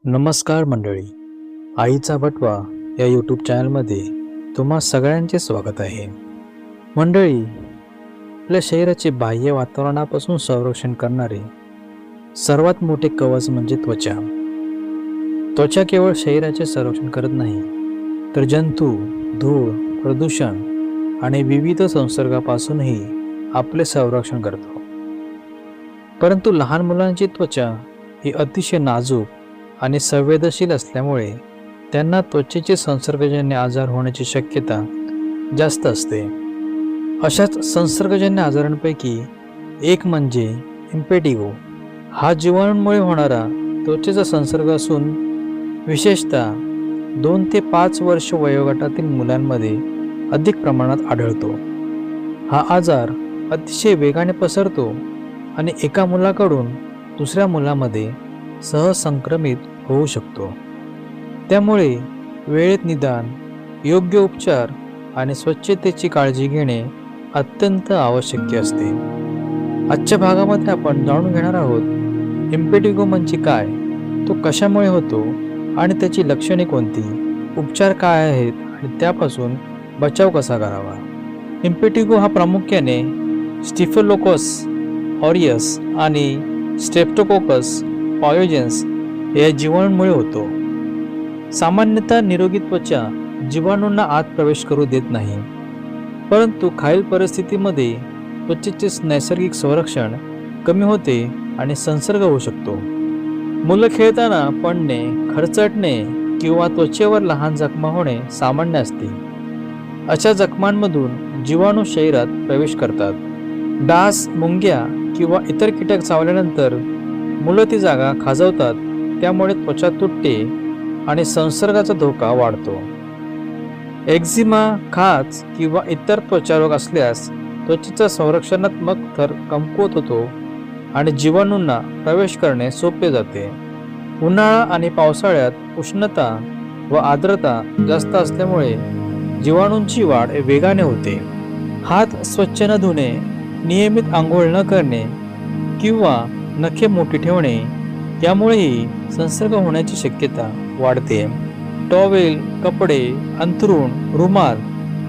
नमस्कार मंडळी, आईचा बटवा या यूट्यूब चॅनलमध्ये तुम्हा सगळ्यांचे स्वागत आहे. मंडळी, आपल्या शरीराचे बाह्य वातावरणापासून संरक्षण करणारे सर्वात मोठे कवच म्हणजे त्वचा. त्वचा केवळ शरीराचे संरक्षण करत नाही, तर जंतू, धूळ, प्रदूषण आणि विविध संसर्गापासूनही आपले संरक्षण करतो. परंतु लहान मुलांची त्वचा ही अतिशय नाजूक आणि संवेदनशील असल्यामुळे त्यांना त्वचेचे संसर्गजन्य आजार होण्याची शक्यता जास्त असते. अशाच संसर्गजन्य आजारांपैकी एक म्हणजे इम्पेटिगो. हा जीवाणूंमुळे होणारा त्वचेचा संसर्ग असून विशेषतः 2 ते 5 वर्ष वयोगटातील मुलांमध्ये अधिक प्रमाणात आढळतो. हा आजार अतिशय वेगाने पसरतो आणि एका मुलाकडून दुसऱ्या मुलामध्ये सहसंक्रमित होऊ शकतो. त्यामुळे वेळेत निदान, योग्य उपचार आणि स्वच्छतेची काळजी घेणे अत्यंत आवश्यक असते. आजच्या भागामध्ये आपण जाणून घेणार आहोत इम्पेटिगो म्हणजे काय, तो कशामुळे होतो आणि त्याची लक्षणे कोणती, उपचार काय आहेत आणि त्यापासून बचाव कसा करावा. इम्पेटिगो हा प्रामुख्याने स्टिफिलोकोकस ऑरियस आणि स्ट्रेप्टोकोकस पायोजेन्स या जीवाणूंमुळे होतो. सामान्यतः निरोगी त्वचा जीवाणूंना आत प्रवेश करू देत नाही, परंतु खालील परिस्थितीमध्ये त्वचेचे नैसर्गिक संरक्षण कमी होते आणि संसर्ग होऊ शकतो. मुलं खेळताना पडणे, खरचटणे किंवा त्वचेवर लहान जखमा होणे सामान्य असते. अशा जखमांमधून जीवाणू शरीरात प्रवेश करतात. डास, मुंग्या किंवा इतर कीटक चावल्यानंतर मुलं ती जागा खाजवतात, त्यामुळे त्वचा तुटते आणि संसर्गाचा धोका वाढतो. एक्झिमा, खाज किंवा इतर त्वचारोग असल्यास त्वचेचा संरक्षणात्मक थर कमकुवत होतो आणि जीवाणूंना प्रवेश करणे सोपे जाते. उन्हाळा आणि पावसाळ्यात उष्णता व आर्द्रता जास्त असल्यामुळे जीवाणूंची वाढ वेगाने होते. हात स्वच्छ न धुणे, नियमित आंघोळ न करणे किंवा नखे मोठी ठेवणे यामुळेही संसर्ग होण्याची शक्यता वाढते. टॉवेल, कपडे, अंथरूण, रुमाल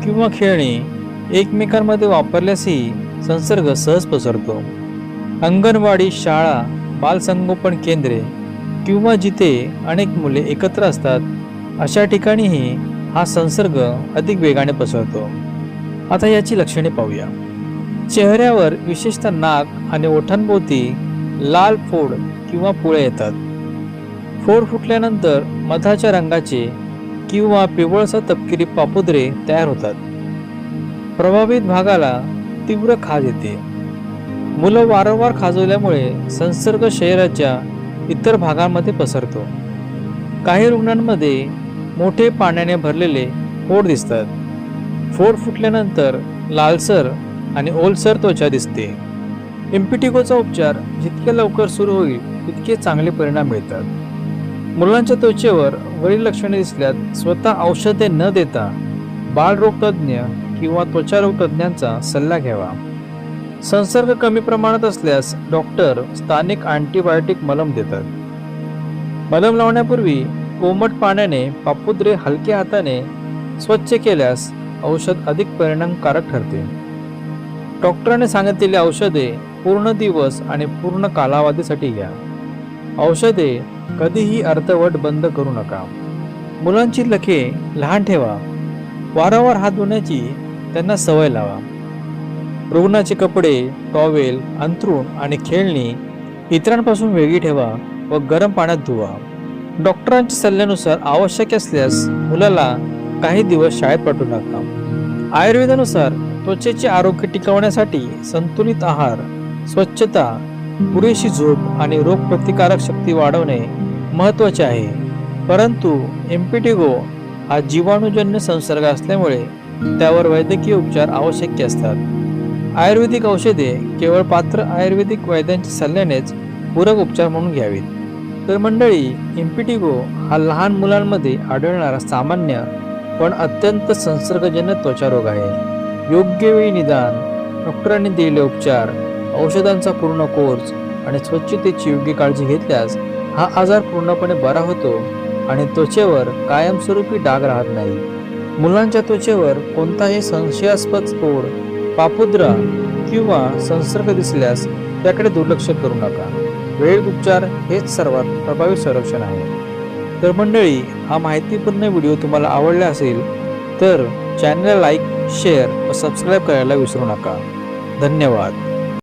किंवा खेळणी एकमेकांमध्ये वापरल्यासही संसर्ग सहज पसरतो. अंगणवाडी, शाळा, बालसंगोपन केंद्रे किंवा जिथे अनेक मुले एकत्र असतात अशा ठिकाणीही हा संसर्ग अधिक वेगाने पसरतो. आता याची लक्षणे पाहूया. चेहऱ्यावर विशेषतः नाक आणि ओठांभोवती लाल फोड किंवा पुळे येतात. फोड फुटल्यानंतर मधाच्या रंगाचे किंवा पिवळसर तपकिरी पापुद्रे तयार होतात. प्रभावित भागाला तीव्र खाज येते. मुलं वारंवार खाजवल्यामुळे संसर्ग शरीराच्या इतर भागांमध्ये पसरतो. काही रुग्णांमध्ये मोठे पाण्याने भरलेले फोड दिसतात. फोड फुटल्यानंतर लालसर आणि ओलसर त्वचा दिसते. इम्पेटिगोचा उपचार जितके लवकर सुरू होईल तितके चांगले परिणाम मिळतात. मुलांच्या त्वचेवर वरील लक्षणे दिसल्यास स्वतः औषधे न देता बालरोगतज्ञ किंवा त्वचारोग तज्ज्ञांचा सल्ला घ्यावा. संसर्ग कमी प्रमाणात असल्यास डॉक्टर स्थानिक अँटीबायोटिक मलम देतात. मलम लावण्यापूर्वी कोमट पाण्याने पापुद्रे हलक्या हाताने स्वच्छ केल्यास औषध अधिक परिणामकारक ठरते. डॉक्टरांनी सांगितलेली औषधे पूर्ण दिवस आणि पूर्ण कालावधीसाठी घ्या. औषधे कधीही अर्धवट बंद करू नका. मुलांची नखे लहान ठेवा. वारंवार हात धुण्याची त्यांना सवय लावा. रुग्णाचे कपडे, टॉवेल, अंथरूण आणि खेळणी इतरांपासून वेगळी ठेवा व गरम पाण्यात धुवा. डॉक्टरांच्या सल्ल्यानुसार आवश्यक असल्यास मुलाला काही दिवस शाळेत पाठवू नका. आयुर्वेदानुसार त्वचेचे आरोग्य टिकवण्यासाठी संतुलित आहार, स्वच्छता, पुरेशी झोप आणि रोगप्रतिकारक शक्ती वाढवणे महत्त्वाचे आहे. परंतु इम्पेटिगो हा जीवाणूजन्य संसर्ग असल्यामुळे त्यावर वैद्यकीय उपचार आवश्यक असतात. आयुर्वेदिक औषधे केवळ पात्र आयुर्वेदिक वैद्यांच्या सल्ल्यानेच पूरक उपचार म्हणून घ्यावीत. तर मंडळी, इम्पेटिगो हा लहान मुलांमध्ये आढळणारा सामान्य पण अत्यंत संसर्गजन्य त्वचारोग आहे. योग्य वेळी निदान, डॉक्टरांनी दिलेले उपचार, औषधांचा पूर्ण कोर्स आणि स्वच्छतेची योग्य काळजी घेतल्यास हा आजार पूर्णपणे बरा होतो आणि त्वचेवर कायमस्वरूपी डाग राहत नाही. मुलांच्या त्वचेवर कोणताही संशयास्पद फोड, पापुद्रा किंवा संसर्ग दिसल्यास त्याकडे दुर्लक्ष करू नका. वेळेत उपचार हेच सर्वात प्रभावी संरक्षण आहे. तर मंडळी, हा माहितीपूर्ण व्हिडिओ तुम्हाला आवडला असेल तर चॅनलला लाईक, शेअर व सबस्क्राईब करायला विसरू नका. धन्यवाद.